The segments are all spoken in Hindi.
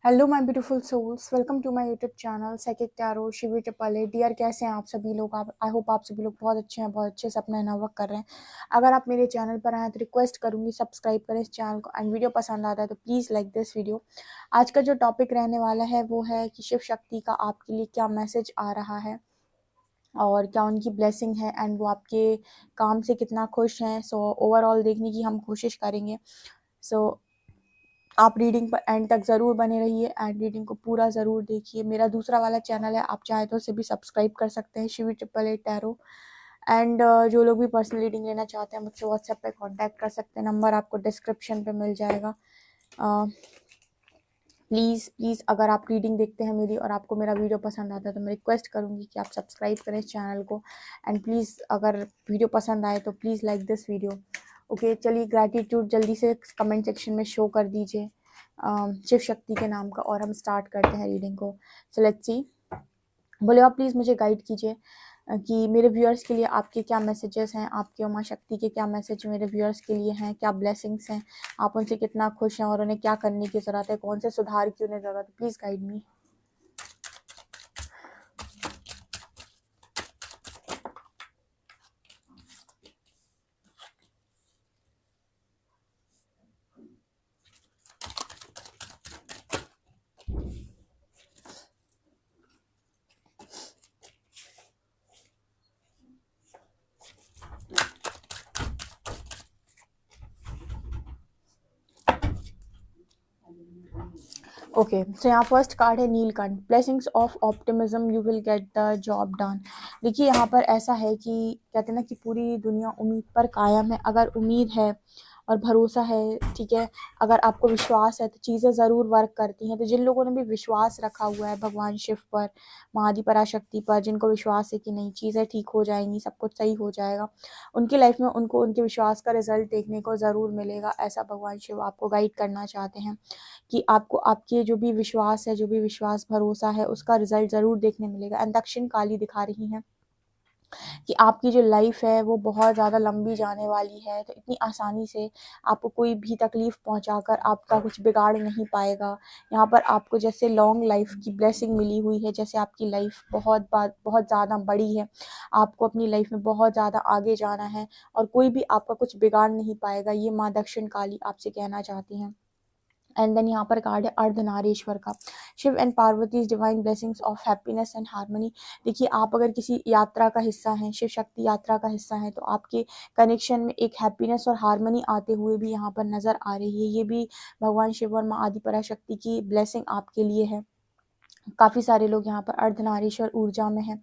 Hello my beautiful souls, welcome to my YouTube channel psychic tarot Shivi Tiple. Dear, कैसे हैं आप सभी लोग? आप आई होप आप सभी लोग बहुत अच्छे हैं, बहुत अच्छे से अपना इनर वर्क कर रहे हैं। अगर आप मेरे चैनल पर आए तो रिक्वेस्ट करूंगी सब्सक्राइब करें इस चैनल को, एंड वीडियो पसंद आता है तो प्लीज़ लाइक दिस वीडियो। आज का जो टॉपिक रहने वाला है वो है कि शिव शक्ति का आपके लिए क्या मैसेज आ रहा है और क्या उनकी ब्लेसिंग है, एंड वो आपके काम से कितना खुश हैं। सो ओवरऑल देखने की हम कोशिश करेंगे। सो आप रीडिंग पर एंड तक ज़रूर बने रहिए एंड रीडिंग को पूरा ज़रूर देखिए। मेरा दूसरा वाला चैनल है, आप चाहे तो उसे भी सब्सक्राइब कर सकते हैं, Shivi triple eight tarot. And जो लोग भी पर्सनल रीडिंग लेना चाहते हैं मुझसे व्हाट्सएप पे कांटेक्ट कर सकते हैं, नंबर आपको डिस्क्रिप्शन पे मिल जाएगा। प्लीज़ प्लीज़ अगर आप रीडिंग देखते हैं मेरी और आपको मेरा वीडियो पसंद आता है तो मैं रिक्वेस्ट करूँगी कि आप सब्सक्राइब करें इस चैनल को, एंड प्लीज़ अगर वीडियो पसंद आए तो please like this video. Okay, चलिए ग्रैटिट्यूड जल्दी से कमेंट सेक्शन में शो कर दीजिए शिव शक्ति के नाम का, और हम स्टार्ट करते हैं रीडिंग को। So let's see. बोले आप प्लीज़ मुझे गाइड कीजिए कि मेरे व्यूअर्स के लिए आपके क्या मैसेजेस हैं, आपके उमा शक्ति के क्या मैसेज मेरे व्यूअर्स के लिए हैं, क्या ब्लेसिंग्स हैं, आप उनसे कितना खुश हैं और उन्हें क्या करने की ज़रूरत है, कौन से सुधार की उन्हें ज़रूरत है। Please guide me. ओके, सो यहाँ फर्स्ट कार्ड है Neelkanth, blessings of optimism, you will get the job done. देखिए यहाँ पर ऐसा है कि कहते हैं ना कि पूरी दुनिया उम्मीद पर कायम है। अगर उम्मीद है और भरोसा है, ठीक है, अगर आपको विश्वास है तो चीज़ें ज़रूर वर्क करती हैं। तो जिन लोगों ने भी विश्वास रखा हुआ है भगवान शिव पर, माँ आदि पराशक्ति पर, जिनको विश्वास है कि नहीं चीज़ें ठीक हो जाएंगी, सब कुछ सही हो जाएगा, उनकी लाइफ में उनको उनके विश्वास का रिजल्ट देखने को ज़रूर मिलेगा। ऐसा भगवान शिव आपको गाइड करना चाहते हैं कि आपको आपके जो भी विश्वास है, जो भी विश्वास भरोसा है, उसका रिजल्ट ज़रूर देखने मिलेगा। एंड दक्षिण काली दिखा रही हैं कि आपकी जो लाइफ है वो बहुत ज़्यादा लंबी जाने वाली है, तो इतनी आसानी से आपको कोई भी तकलीफ़ पहुंचाकर आपका कुछ बिगाड़ नहीं पाएगा। यहाँ पर आपको जैसे लॉन्ग लाइफ की ब्लेसिंग मिली हुई है, जैसे आपकी लाइफ बहुत ज़्यादा बड़ी है, आपको अपनी लाइफ में बहुत ज़्यादा आगे जाना है और कोई भी आपका कुछ बिगाड़ नहीं पाएगा, ये माँ दक्षिण काली आपसे कहना चाहती हैं। एंड देन यहाँ पर कार्ड है अर्धनारीश्वर का, Shiv and Parvati divine blessings of happiness and harmony. देखिए आप अगर किसी यात्रा का हिस्सा हैं, शिव शक्ति यात्रा का हिस्सा हैं, तो आपके कनेक्शन में एक हैप्पीनेस और हार्मनी आते हुए भी यहाँ पर नज़र आ रही है। ये भी भगवान शिव और माँ आदि पराशक्ति की ब्लेसिंग आपके लिए है। काफ़ी सारे लोग यहाँ पर अर्धनारीश्वर ऊर्जा में हैं,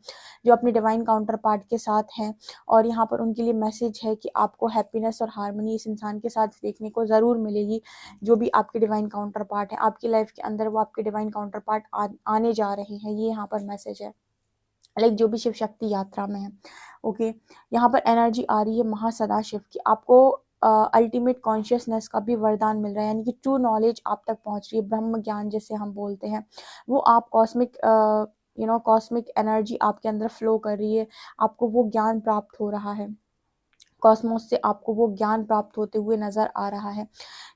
जो अपने डिवाइन काउंटर पार्ट के साथ हैं, और यहाँ पर उनके लिए मैसेज है कि आपको हैप्पीनेस और हार्मनी इस इंसान के साथ देखने को ज़रूर मिलेगी। जो भी आपके डिवाइन काउंटर पार्ट है आपकी लाइफ के अंदर, वो आपके डिवाइन काउंटर पार्ट आने जा रहे हैं, ये यहाँ पर मैसेज है। लाइक जो भी शिव शक्ति यात्रा में है। ओके, यहाँ पर एनर्जी आ रही है महासदा शिव की, आपको अल्टीमेट कॉन्शियसनेस का भी वरदान मिल रहा है, यानी कि ट्रू नॉलेज आप तक पहुंच रही है, ब्रह्म ज्ञान जिसे हम बोलते हैं, वो आप कॉस्मिक कॉस्मिक एनर्जी आपके अंदर फ्लो कर रही है, आपको वो ज्ञान प्राप्त हो रहा है, कॉस्मोस से आपको वो ज्ञान प्राप्त होते हुए नजर आ रहा है।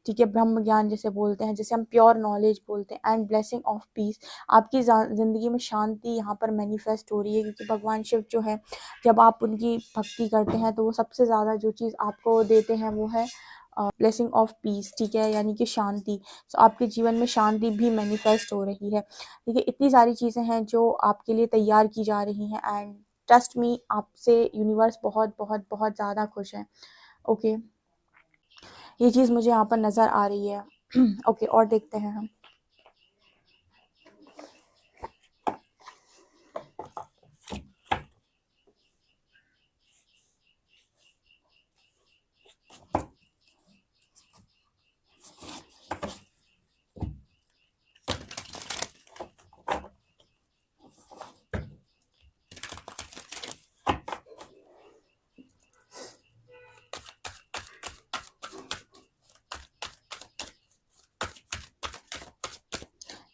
ठीक है, ब्रह्म ज्ञान जिसे बोलते हैं, जिसे हम प्योर नॉलेज बोलते हैं। एंड ब्लेसिंग ऑफ पीस, आपकी ज़िंदगी में शांति यहाँ पर मैनिफेस्ट हो रही है, क्योंकि भगवान शिव जो है, जब आप उनकी भक्ति करते हैं तो वो सबसे ज़्यादा जो चीज़ आपको देते हैं वो है ब्लेसिंग ऑफ पीस, ठीक है, यानी कि शांति। तो आपके जीवन में शांति भी मैनिफेस्ट हो रही है। ठीक है, इतनी सारी चीज़ें हैं जो आपके लिए तैयार की जा रही हैं, एंड ट्रस्ट मी, आपसे यूनिवर्स बहुत बहुत बहुत ज़्यादा खुश है। ओके, ये चीज़ मुझे यहाँ पर नज़र आ रही है। ओके, और देखते हैं हम।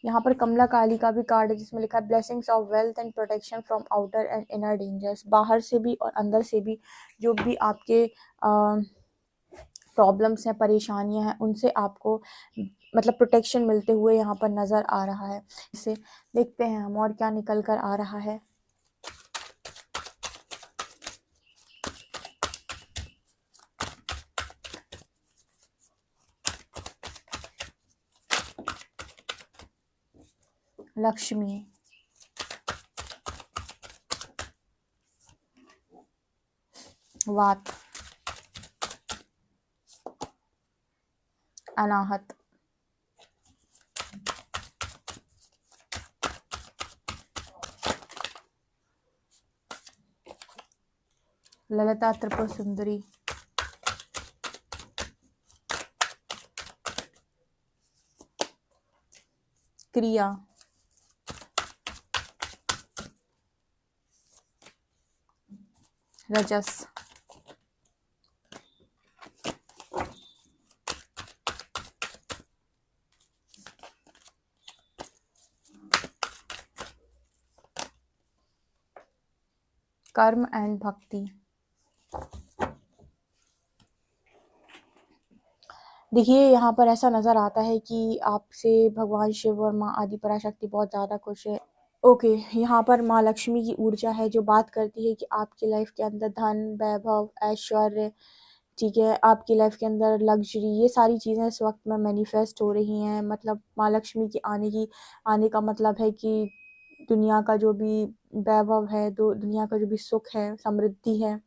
यहाँ पर कमला काली का भी कार्ड है, जिसमें लिखा है blessings of wealth and protection from outer and inner dangers. बाहर से भी और अंदर से भी जो भी आपके प्रॉब्लम्स हैं, परेशानियां हैं, उनसे आपको मतलब प्रोटेक्शन मिलते हुए यहाँ पर नज़र आ रहा है। इसे देखते हैं हम और क्या निकल कर आ रहा है। लक्ष्मी, वात, अनाहत, ललिता त्रिपुर सुंदरी, क्रिया, रजस, कर्म एंड भक्ति। देखिए यहाँ पर ऐसा नज़र आता है कि आपसे भगवान शिव और माँ आदि पराशक्ति बहुत ज़्यादा खुश है। ओके, यहाँ पर माँ लक्ष्मी की ऊर्जा है जो बात करती है कि आपकी लाइफ के अंदर धन, वैभव, ऐश्वर्य, ठीक है, आपकी लाइफ के अंदर लग्जरी, ये सारी चीज़ें इस वक्त में मैनिफेस्ट हो रही हैं। मतलब माँ लक्ष्मी की आने का मतलब है कि दुनिया का जो भी वैभव है, दुनिया का जो भी सुख है, समृद्धि है,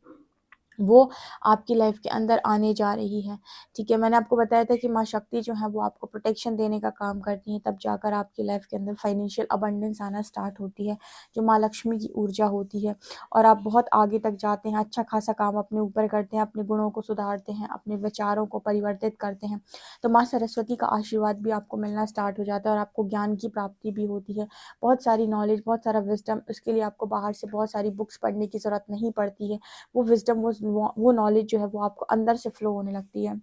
वो आपकी लाइफ के अंदर आने जा रही है। ठीक है, मैंने आपको बताया था कि माँ शक्ति जो है वो आपको प्रोटेक्शन देने का काम करती हैं, तब जाकर आपकी लाइफ के अंदर फाइनेंशियल अबंडेंस आना स्टार्ट होती है, जो माँ लक्ष्मी की ऊर्जा होती है, और आप बहुत आगे तक जाते हैं, अच्छा खासा काम अपने ऊपर करते हैं, अपने गुणों को सुधारते हैं, अपने विचारों को परिवर्तित करते हैं, तो माँ सरस्वती का आशीर्वाद भी आपको मिलना स्टार्ट हो जाता है और आपको ज्ञान की प्राप्ति भी होती है, बहुत सारी नॉलेज, बहुत सारा विजडम। उसके लिए आपको बाहर से बहुत सारी बुक्स पढ़ने की ज़रूरत नहीं पड़ती है, वो विजडम, वो नॉलेज जो है वो आपको अंदर से फ्लो होने लगती है।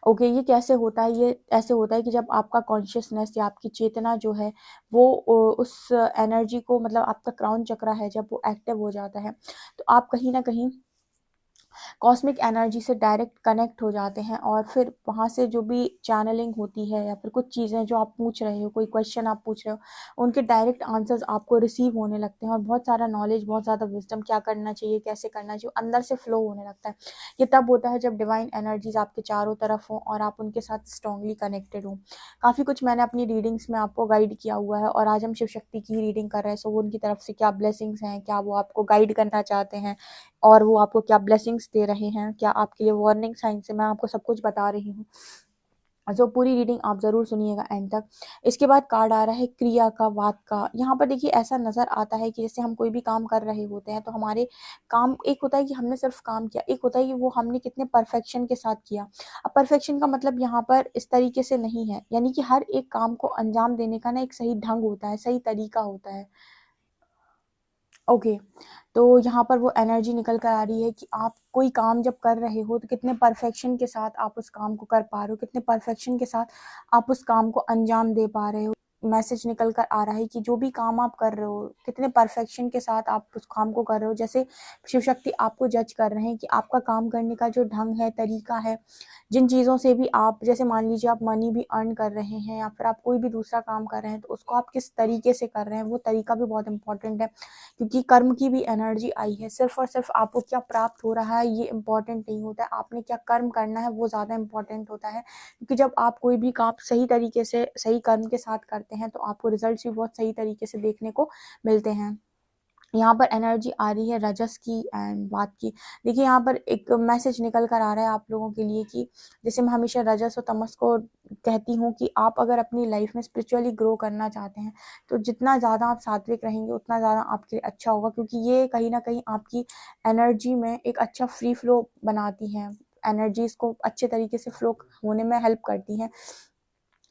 ओके, ये कैसे होता है? ये ऐसे होता है कि जब आपका कॉन्शियसनेस या आपकी चेतना जो है वो उस एनर्जी को, मतलब आपका क्राउन चक्रा है जब वो एक्टिव हो जाता है, तो आप कहीं ना कहीं कॉस्मिक एनर्जी से डायरेक्ट कनेक्ट हो जाते हैं, और फिर वहाँ से जो भी चैनलिंग होती है या फिर कुछ चीज़ें जो आप पूछ रहे हो, कोई क्वेश्चन आप पूछ रहे हो, उनके डायरेक्ट आंसर्स आपको रिसीव होने लगते हैं, और बहुत सारा नॉलेज, बहुत ज़्यादा विजडम, क्या करना चाहिए, कैसे करना चाहिए, अंदर से फ्लो होने लगता है। ये तब होता है जब डिवाइन एनर्जीज आपके चारों तरफ हों और आप उनके साथ स्ट्रांगली कनेक्टेड हों। काफ़ी कुछ मैंने अपनी रीडिंग्स में आपको गाइड किया हुआ है, और आज हम शिव शक्ति की रीडिंग कर रहे हैं, सो वो उनकी तरफ से क्या ब्लेसिंग्स हैं, क्या वो आपको गाइड करना चाहते हैं, और वो आपको क्या ब्लेसिंग्स दे रहे हैं, क्या आपके लिए वार्निंग साइंस है, मैं आपको सब कुछ बता रही हूँ। जो पूरी रीडिंग आप ज़रूर सुनिएगा एंड तक। इसके बाद कार्ड आ रहा है क्रिया का, वात का। यहाँ पर देखिए ऐसा नज़र आता है कि जैसे हम कोई भी काम कर रहे होते हैं, तो हमारे काम, एक होता है कि हमने सिर्फ काम किया, एक होता है कि वो हमने कितने परफेक्शन के साथ किया। अब परफेक्शन का मतलब यहाँ पर इस तरीके से नहीं है, यानी कि हर एक काम को अंजाम देने का ना एक सही ढंग होता है, सही तरीका होता है। ओके, तो यहाँ पर वो एनर्जी निकल कर आ रही है कि आप कोई काम जब कर रहे हो तो कितने परफेक्शन के साथ आप उस काम को कर पा रहे हो, कितने परफेक्शन के साथ आप उस काम को अंजाम दे पा रहे हो। मैसेज निकल कर आ रहा है कि जो भी काम आप कर रहे हो, कितने परफेक्शन के साथ आप उस काम को कर रहे हो। जैसे शिव शक्ति आपको जज कर रहे हैं कि आपका काम करने का जो ढंग है, तरीका है, जिन चीज़ों से भी आप, जैसे मान लीजिए आप मनी भी अर्न कर रहे हैं या फिर आप कोई भी दूसरा काम कर रहे हैं, तो उसको आप किस तरीके से कर रहे हैं, वो तरीका भी बहुत इंपॉर्टेंट है। क्योंकि कर्म की भी एनर्जी आई है, सिर्फ और सिर्फ आपको क्या प्राप्त हो रहा है ये इम्पोर्टेंट नहीं होता है, आपने क्या कर्म करना है वो ज़्यादा इम्पोर्टेंट होता है। क्योंकि जब आप कोई भी काम सही तरीके से, सही कर्म के साथ करते हैं, तो आपको रिजल्ट्स भी बहुत सही तरीके से देखने को मिलते हैं। यहाँ पर एनर्जी आ रही है रजस की एंड वात की। देखिए यहाँ पर एक मैसेज निकल कर आ रहा है आप लोगों के लिए कि जैसे मैं हमेशा रजस और तमस को कहती हूँ कि आप अगर अपनी लाइफ में स्पिरिचुअली ग्रो करना चाहते हैं, तो जितना ज़्यादा आप सात्विक रहेंगे उतना ज़्यादा आपके लिए अच्छा होगा, क्योंकि ये कहीं ना कहीं आपकी एनर्जी में एक अच्छा फ्री फ्लो बनाती हैं, एनर्जीज को अच्छे तरीके से फ्लो होने में हेल्प करती हैं,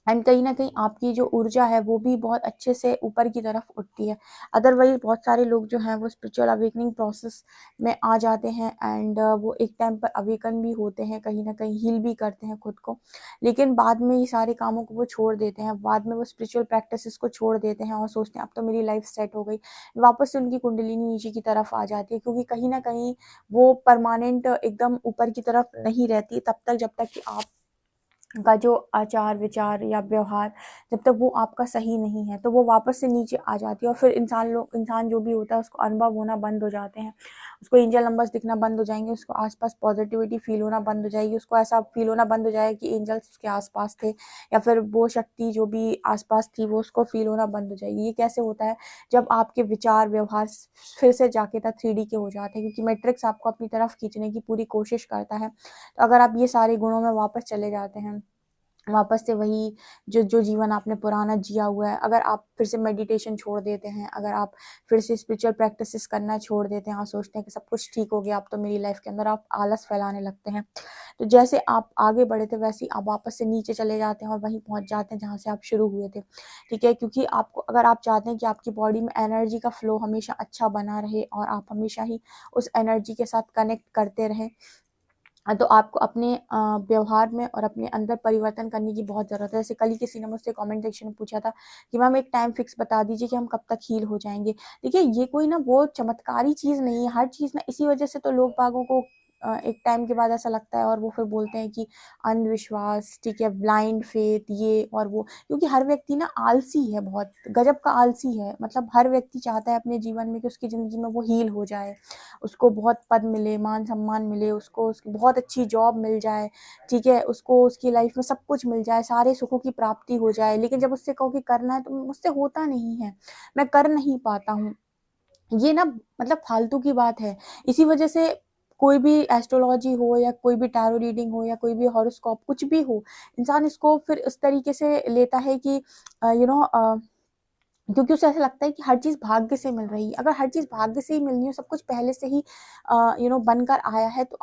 एंड कहीं न कहीं आपकी जो ऊर्जा है वो भी बहुत अच्छे से ऊपर की तरफ उठती है। अदरवाइज़ बहुत सारे लोग जो हैं वो स्पिरिचुअल अवेकनिंग प्रोसेस में आ जाते हैं, एंड वो एक टाइम पर अवेकन भी होते हैं, कहीं न कहीं हील भी करते हैं खुद को। लेकिन बाद में ये सारे कामों को वो छोड़ देते हैं, बाद में वो स्पिरिचुअल प्रैक्टिसेस को छोड़ देते हैं और सोचते हैं अब तो मेरी लाइफ सेट हो गई। वापस से उनकी कुंडलिनी नीचे की तरफ आ जाती है, क्योंकि कहीं न कहीं वो परमानेंट एकदम ऊपर की तरफ नहीं रहती तब तक, जब तक कि आप का जो आचार विचार या व्यवहार, जब तक वो आपका सही नहीं है तो वो वापस से नीचे आ जाती है, और फिर इंसान जो भी होता है उसको अनुभव होना बंद हो जाते हैं, उसको एंजल नंबर्स दिखना बंद हो जाएंगे, उसको आसपास पॉजिटिविटी फील होना बंद हो जाएगी, उसको ऐसा फील होना बंद हो जाएगा कि एंजल्स उसके आसपास थे, या फिर वो शक्ति जो भी आसपास थी वो उसको फील होना बंद हो जाएगी। ये कैसे होता है? जब आपके विचार व्यवहार फिर से जाके था 3D के हो जाते हैं, क्योंकि मैट्रिक्स आपको अपनी तरफ खींचने की पूरी कोशिश करता है। तो अगर आप ये सारे गुणों में वापस चले जाते हैं, वापस से वही जो जो जीवन आपने पुराना जिया हुआ है, अगर आप फिर से मेडिटेशन छोड़ देते हैं, अगर आप फिर से स्पिरिचुअल प्रैक्टिसेस करना छोड़ देते हैं और सोचते हैं कि सब कुछ ठीक हो गया अब तो मेरी लाइफ के अंदर, आप आलस फैलाने लगते हैं, तो जैसे आप आगे बढ़े थे वैसे ही आप वापस से नीचे चले जाते हैं और वहीं पहुंच जाते हैं जहां से आप शुरू हुए थे। ठीक है, क्योंकि आपको, अगर आप चाहते हैं कि आपकी बॉडी में एनर्जी का फ्लो हमेशा अच्छा बना रहे और आप हमेशा ही उस एनर्जी के साथ कनेक्ट करते रहें, तो आपको अपने व्यवहार में और अपने अंदर परिवर्तन करने की बहुत ज़रूरत है। जैसे कल ही किसी ने मुझसे कमेंट सेक्शन में पूछा था कि मैम एक टाइम फिक्स बता दीजिए कि हम कब तक हील हो जाएँगे। देखिए, ये कोई ना वो चमत्कारी चीज़ नहीं है, हर चीज़ ना इसी वजह से तो लोग बागों को एक टाइम के बाद ऐसा लगता है और वो फिर बोलते हैं कि अंधविश्वास, ठीक है, ब्लाइंड फेथ, ये और वो। क्योंकि हर व्यक्ति ना आलसी है, बहुत गज़ब का आलसी है। मतलब हर व्यक्ति चाहता है अपने जीवन में कि उसकी ज़िंदगी में वो हील हो जाए, उसको बहुत पद मिले, मान-सम्मान मिले, उसको उसकी बहुत अच्छी जॉब मिल जाए, ठीक है? उसको उसकी लाइफ में सब कुछ मिल जाए, सारे सुखों की प्राप्ति हो जाए। लेकिन जब उससे कहो कि करना है, तो मुझसे होता नहीं है, मैं कर नहीं पाता हूँ। ये ना मतलब फालतू की बात है। इसी वजह से कोई भी एस्ट्रोलॉजी हो या कोई भी टैरो रीडिंग हो या कोई भी हॉरोस्कोप कुछ भी हो, इंसान इसको फिर इस तरीके से लेता है कि क्योंकि उसे ऐसा लगता है कि हर चीज़ भाग्य से मिल रही है। अगर हर चीज़ भाग्य से ही मिलनी है, सब कुछ पहले से ही बनकर आया है, तो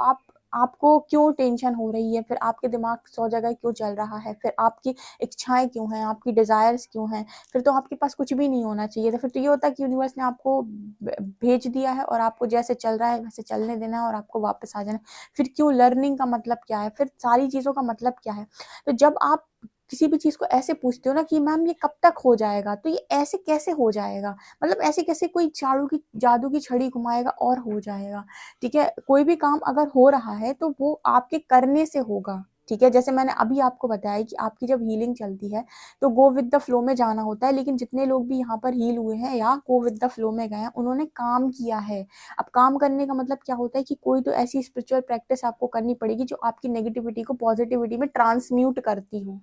आपको क्यों टेंशन हो रही है? फिर आपके दिमाग 100 जगह क्यों चल रहा है? फिर आपकी इच्छाएँ क्यों हैं? आपकी डिज़ायर्स क्यों हैं? फिर तो आपके पास कुछ भी नहीं होना चाहिए था। फिर तो ये होता है कि यूनिवर्स ने आपको भेज दिया है और आपको जैसे चल रहा है वैसे चलने देना है और आपको वापस आ जाना है। फिर क्यों? लर्निंग का मतलब क्या है? फिर सारी चीज़ों का मतलब क्या है? तो जब आप किसी भी चीज़ को ऐसे पूछते हो ना कि मैम ये कब तक हो जाएगा? तो ये ऐसे कैसे हो जाएगा? मतलब ऐसे कैसे कोई जादू की छड़ी घुमाएगा और हो जाएगा? ठीक है? कोई भी काम अगर हो रहा है तो वो आपके करने से होगा। ठीक है? जैसे मैंने अभी आपको बताया कि आपकी जब हीलिंग चलती है तो गो विद द फ्लो में जाना होता है, लेकिन जितने लोग भी यहाँ पर हील हुए हैं या गो विद द फ्लो में गए हैं, उन्होंने काम किया है। अब काम करने का मतलब क्या होता है कि कोई तो ऐसी स्पिरिचुअल प्रैक्टिस आपको करनी पड़ेगी जो आपकी नेगेटिविटी को पॉजिटिविटी में ट्रांसम्यूट करती हो।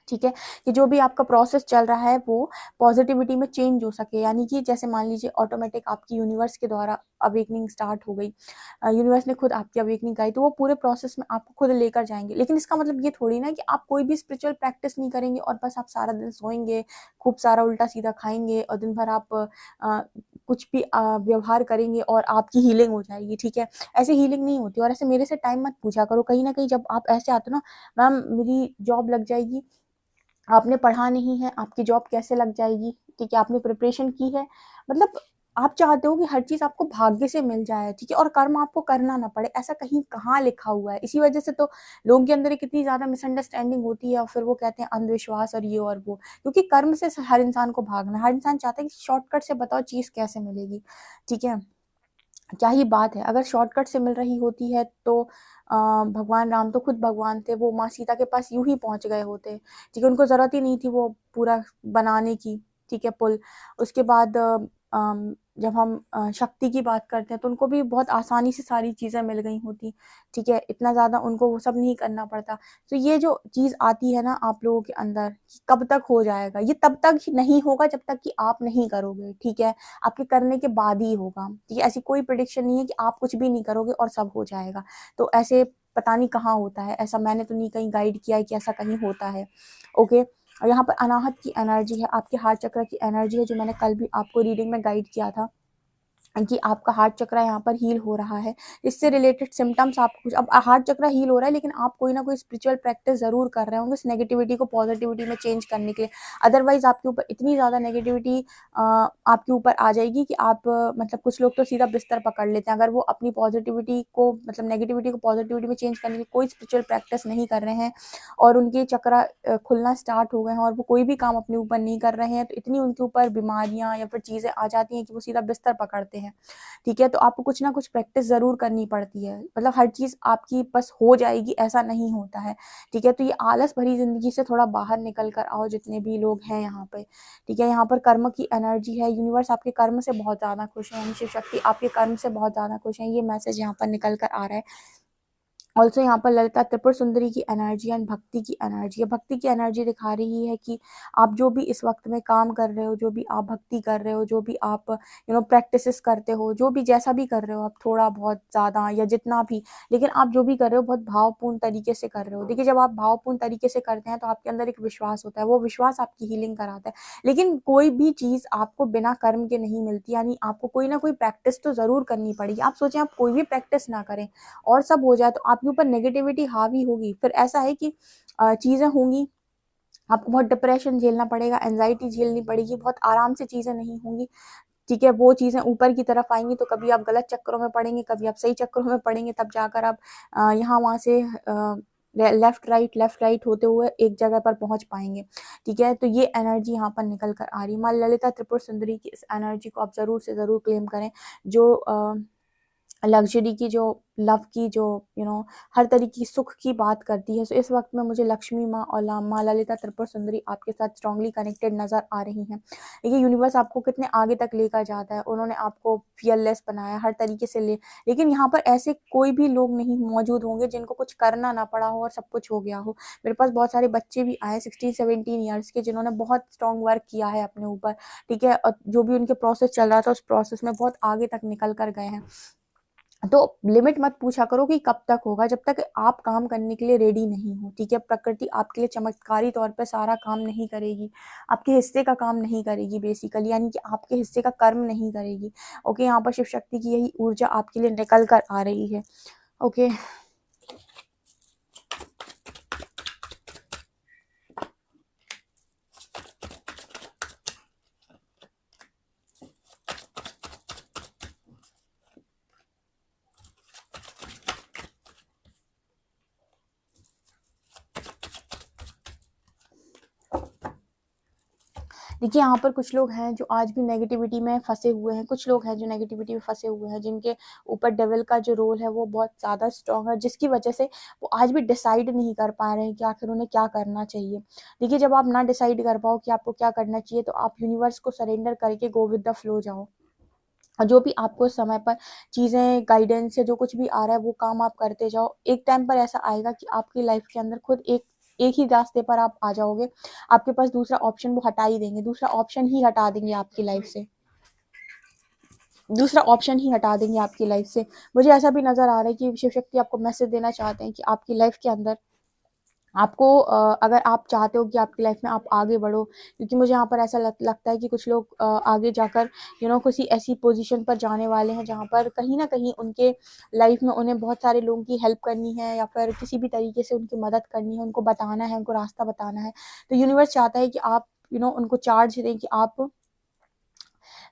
ठीक है? कि जो भी आपका प्रोसेस चल रहा है वो पॉजिटिविटी में चेंज हो सके, यानी कि जैसे मान लीजिए ऑटोमेटिक आपकी यूनिवर्स के द्वारा अवेकनिंग स्टार्ट हो गई, यूनिवर्स ने खुद आपकी अवेकनिंग कराई, तो वो पूरे प्रोसेस में आपको खुद लेकर जाएंगे। लेकिन इसका मतलब ये थोड़ी ना कि आप कोई भी स्पिरिचुअल प्रैक्टिस नहीं करेंगे और बस आप सारा दिन सोएंगे, खूब सारा उल्टा सीधा खाएंगे और दिन भर आप कुछ भी व्यवहार करेंगे और आपकी हीलिंग हो जाएगी। ठीक है? ऐसे हीलिंग नहीं होती, और ऐसे मेरे से टाइम मत पूछा करो। कहीं ना कहीं जब आप ऐसे आते हो ना, मैम मेरी जॉब लग जाएगी, आपने पढ़ा नहीं है, आपकी जॉब कैसे लग जाएगी? ठीक है, आपने प्रिपरेशन की है, मतलब आप चाहते हो कि हर चीज़ आपको भाग्य से मिल जाए, ठीक है? और कर्म आपको करना ना पड़े, ऐसा कहीं कहाँ लिखा हुआ है? इसी वजह से तो लोगों के अंदर एक इतनी ज़्यादा मिसअंडरस्टैंडिंग होती है और फिर वो कहते हैं अंधविश्वास और ये और वो। क्योंकि कर्म से हर इंसान को भागना है, हर इंसान चाहता है कि शॉर्टकट से बताओ चीज़ कैसे मिलेगी, ठीक है? क्या ही बात है, अगर शॉर्टकट से मिल रही होती है तो भगवान राम तो खुद भगवान थे, वो माँ सीता के पास यूं ही पहुंच गए होते, ठीक है? उनको ज़रूरत ही नहीं थी वो पूरा बनाने की, ठीक है, पुल। उसके बाद जब हम शक्ति की बात करते हैं तो उनको भी बहुत आसानी से सारी चीज़ें मिल गई होती, ठीक है? इतना ज़्यादा उनको वो सब नहीं करना पड़ता। तो ये जो चीज़ आती है ना आप लोगों के अंदर कि कब तक हो जाएगा, ये तब तक ही नहीं होगा जब तक कि आप नहीं करोगे, ठीक है? आपके करने के बाद ही होगा, ठीक है? ऐसी कोई प्रेडिक्शन नहीं है कि आप कुछ भी नहीं करोगे और सब हो जाएगा। तो ऐसे पता नहीं कहाँ होता है, ऐसा मैंने तो नहीं कहीं गाइड किया है कि ऐसा कहीं होता है, ओके? और यहाँ पर अनाहत की एनर्जी है, आपके हार्ट चक्र की एनर्जी है, जो मैंने कल भी आपको रीडिंग में गाइड किया था कि आपका हार्ट चक्र यहाँ पर हील हो रहा है। इससे रिलेटेड सिम्पटम्स आपको कुछ, अब हार्ट चक्र हील हो रहा है लेकिन आप कोई ना कोई स्पिरिचुअल प्रैक्टिस ज़रूर कर रहे होंगे इस नेगेटिविटी को पॉजिटिविटी में चेंज करने के लिए। अदरवाइज़ आपके ऊपर इतनी ज़्यादा नेगेटिविटी आपके ऊपर आ जाएगी कि आप मतलब कुछ लोग तो सीधा बिस्तर पकड़ लेते हैं। अगर वो अपनी पॉजिटिविटी को, मतलब नेगेटिविटी को पॉजिटिविटी में चेंज करने की कोई स्पिरिचुअल प्रैक्टिस नहीं कर रहे हैं और उनके चक्र खुलना स्टार्ट हो गए हैं और वो कोई भी काम अपने ऊपर नहीं कर रहे हैं, तो इतनी उनके ऊपर बीमारियाँ या फिर चीज़ें आ जाती हैं कि वो सीधा बिस्तर पकड़ते हैं। हैं, ठीक है। तो आपको कुछ ना कुछ प्रैक्टिस ज़रूर करनी पड़ती है, मतलब हर चीज़ आपकी बस हो जाएगी ऐसा नहीं होता है, ठीक है। तो ये आलस भरी ज़िंदगी से थोड़ा बाहर निकल कर आओ जितने भी लोग हैं यहाँ पे, ठीक है। यहाँ पर कर्म की एनर्जी है, यूनिवर्स आपके कर्म से बहुत ज़्यादा खुश है, यानी शिव शक्ति आपके कर्म से बहुत ज़्यादा खुश हैं, ये मैसेज यहाँ पर निकल कर आ रहा है। ऑल्सो यहाँ पर ललिता त्रिपुर सुंदरी की एनर्जी एंड भक्ति की एनर्जी है। भक्ति की एनर्जी दिखा रही है कि आप जो भी इस वक्त में काम कर रहे हो, जो भी आप भक्ति कर रहे हो, जो भी आप प्रैक्टिसेस करते हो, जो भी जैसा भी कर रहे हो आप, थोड़ा बहुत ज़्यादा या जितना भी, लेकिन आप जो भी कर रहे हो बहुत भावपूर्ण तरीके से कर रहे हो। देखिए, जब आप भावपूर्ण तरीके से करते हैं तो आपके अंदर एक विश्वास होता है, वो विश्वास आपकी हीलिंग कराता है। लेकिन कोई भी चीज़ आपको बिना कर्म के नहीं मिलती, यानी आपको कोई ना कोई प्रैक्टिस तो ज़रूर करनी पड़ेगी। आप सोचें आप कोई भी प्रैक्टिस ना करें और सब हो जाए तो आपके ऊपर नेगेटिविटी हावी होगी, फिर ऐसा है कि चीज़ें होंगी, आपको बहुत डिप्रेशन झेलना पड़ेगा, एंजाइटी झेलनी पड़ेगी, बहुत आराम से चीज़ें नहीं होंगी, ठीक है। वो चीज़ें ऊपर की तरफ आएंगी तो कभी आप गलत चक्करों में पड़ेंगे, कभी आप सही चक्करों में पड़ेंगे, तब जाकर आप यहाँ वहाँ से लेफ्ट राइट होते हुए एक जगह पर पहुंच पाएंगे, ठीक है। तो ये एनर्जी यहाँ पर निकल कर आ रही है। माँ ललिता त्रिपुर सुंदरी की इस एनर्जी को आप ज़रूर से ज़रूर क्लेम करें, जो लग्जरी की, जो लव की, जो हर तरीके की सुख की बात करती है। सो इस वक्त में मुझे लक्ष्मी माँ और माँ ललिता त्रिपुर सुंदरी आपके साथ स्ट्रांगली कनेक्टेड नज़र आ रही हैं। देखिए, यूनिवर्स आपको कितने आगे तक लेकर जाता है, उन्होंने आपको फियरलेस बनाया हर तरीके से लेकिन यहाँ पर ऐसे कोई भी लोग नहीं मौजूद होंगे जिनको कुछ करना ना पड़ा हो और सब कुछ हो गया हो। मेरे पास बहुत सारे बच्चे भी आए 16-17 ईयर्स के, जिन्होंने बहुत स्ट्रॉन्ग वर्क किया है अपने ऊपर, ठीक है, और जो भी उनके प्रोसेस चल रहा था उस प्रोसेस में बहुत आगे तक निकल कर गए हैं। तो लिमिट मत पूछा करो कि कब तक होगा, जब तक आप काम करने के लिए रेडी नहीं हो, ठीक है। प्रकृति आपके लिए चमत्कारी तौर पे सारा काम नहीं करेगी, आपके हिस्से का काम नहीं करेगी बेसिकली, यानी कि आपके हिस्से का कर्म नहीं करेगी। ओके, यहाँ पर शिव शक्ति की यही ऊर्जा आपके लिए निकल कर आ रही है। ओके, देखिए, यहाँ पर कुछ लोग हैं जो आज भी नेगेटिविटी में फंसे हुए हैं, कुछ लोग हैं जो नेगेटिविटी में फंसे हुए हैं, जिनके ऊपर डेविल का जो रोल है वो बहुत ज़्यादा स्ट्रॉन्ग है, जिसकी वजह से वो आज भी डिसाइड नहीं कर पा रहे हैं कि आखिर उन्हें क्या करना चाहिए। देखिए, जब आप ना डिसाइड कर पाओ कि आपको क्या करना चाहिए, तो आप यूनिवर्स को सरेंडर करके गो विद द फ्लो जाओ, और जो भी आपको समय पर चीज़ें, गाइडेंस या जो कुछ भी आ रहा है वो काम आप करते जाओ। एक टाइम पर ऐसा आएगा कि आपकी लाइफ के अंदर खुद एक एक ही रास्ते पर आप आ जाओगे, आपके पास दूसरा ऑप्शन वो हटा ही देंगे, दूसरा ऑप्शन ही हटा देंगे आपकी लाइफ से, दूसरा ऑप्शन ही हटा देंगे आपकी लाइफ से। मुझे ऐसा भी नज़र आ रहा है कि शिव शक्ति आपको मैसेज देना चाहते हैं कि आपकी लाइफ के अंदर आपको अगर आप चाहते हो कि आपकी लाइफ में आप आगे बढ़ो, क्योंकि मुझे यहाँ पर ऐसा लगता है कि कुछ लोग आगे जाकर किसी ऐसी पोजीशन पर जाने वाले हैं जहाँ पर कहीं ना कहीं उनके लाइफ में उन्हें बहुत सारे लोगों की हेल्प करनी है, या फिर किसी भी तरीके से उनकी मदद करनी है, उनको बताना है, उनको रास्ता बताना है। तो यूनिवर्स चाहता है कि आप उनको चार्ज दें कि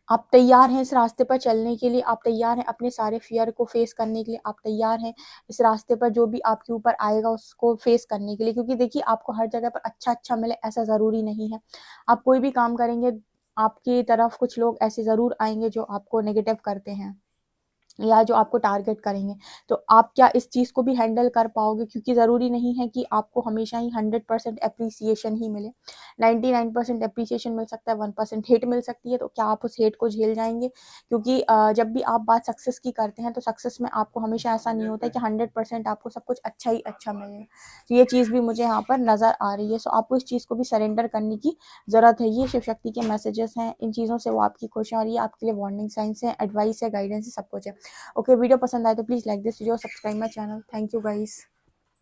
आप तैयार हैं इस रास्ते पर चलने के लिए, आप तैयार हैं अपने सारे फियर को फेस करने के लिए, आप तैयार हैं इस रास्ते पर जो भी आपके ऊपर आएगा उसको फेस करने के लिए। क्योंकि देखिए, आपको हर जगह पर अच्छा अच्छा मिले ऐसा ज़रूरी नहीं है। आप कोई भी काम करेंगे, आपकी तरफ कुछ लोग ऐसे ज़रूर आएंगे जो आपको नेगेटिव करते हैं या जो आपको टारगेट करेंगे। तो आप क्या इस चीज़ को भी हैंडल कर पाओगे, क्योंकि ज़रूरी नहीं है कि आपको हमेशा ही 100% एप्रिसिएशन ही मिले, 99% एप्रिसिएशन मिल सकता है, 1% हेट मिल सकती है। तो क्या आप उस हेट को झेल जाएंगे? क्योंकि जब भी आप बात सक्सेस की करते हैं तो सक्सेस में आपको हमेशा ऐसा नहीं होता है कि 100% आपको सब कुछ अच्छा ही अच्छा मिले। तो ये चीज़ भी मुझे यहाँ पर नज़र आ रही है। सो आपको इस चीज़ को भी सरेंडर करने की ज़रूरत है। ये शिव शक्ति के मैसेजेस हैं, इन चीज़ों से वो आपकी खुश है, और ये आपके लिए वार्निंग साइंस है, एडवाइस है, गाइडेंस है, सब कुछ है। ओके, वीडियो पसंद आए तो please like this video, subscribe my channel. Thank you guys.